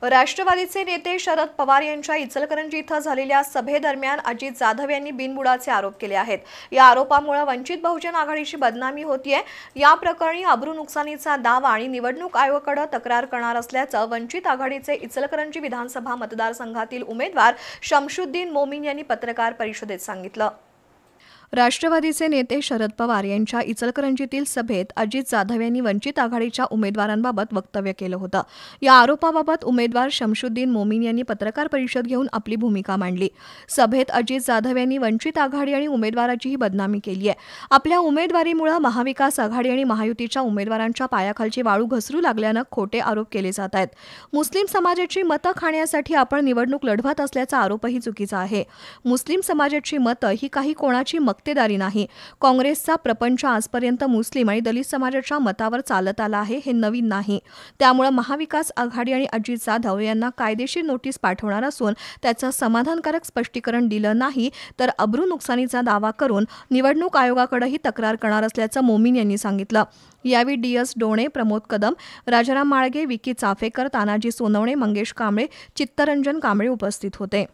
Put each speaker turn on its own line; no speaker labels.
राष्ट्रवादीचे नेते शरद पवार यांच्या इचलकरंजी इथं झालेल्या सभेदरम्यान अजित जाधव यांनी बिनबुडाचे आरोप केले आहेत। या आरोपामुळे वंचित बहुजन आघाडीची बदनामी होतीये। या प्रकरणी अब्रू नुकसानीचा दावा आणि निवडणूक आयोगाकडे तक्रार करणार असल्याचं वंचित आघाडीचे इचलकरंजी विधानसभा मतदारसंघातील उमेदवार शमशुद्दीन मोमीन यांनी पत्रकार परिषदेत सांगितलं। राष्ट्रवादीचे नेते शरद पवार यांच्या इचलकरंजीतील सभेत अजित जाधव यांनी वंचित आघाडीच्या उमेदवारांबाबत वक्तव्य केलं होतं। या आरोपाबाबत उमेदवार शमशुद्दीन मोमीन यांनी पत्रकार परिषद घेऊन आपली भूमिका मांडली। सभेत अजित जाधव यांनी वंचित आघाडी आणि उमेदवाराचीही बदनामी केली आहे। आपल्या उमेदवारीमुळे महाविकास आघाडी आणि महायुतीच्या उमेदवारांच्या पायाखालची वाळू घसरू लागल्यानं खोटे आरोप केले जात आहेत। मुस्लिम समाजाची मतं खाण्यासाठी आपण निवडणूक लढवत असल्याचा आरोपही चुकीचा आहे। मुस्लिम समाजाची मतं ही काही कोणाची मक्तेदारी नाही। काँग्रेसचा प्रपंच आजपर्यंत मुस्लिम आणि दलित समाजाच्या मतावर चालत आला आहे, हे नवीन नाही। त्यामुळे महाविकास आघाडी आणि अजित जाधव यांना कायदेशीर नोटीस पाठवणार असून त्याचं समाधानकारक स्पष्टीकरण दिलं नाही तर अब्रू नुकसानीचा दावा करून निवडणूक आयोगाकडेही तक्रार करणार असल्याचं मोमीन यांनी सांगितलं। यावेळी DS डोणे, प्रमोद कदम, राजाराम माळगे, विकी चाफेकर, तानाजी सोनवणे, मंगेश कांबळे, चित्तरंजन कांबळे उपस्थित होते।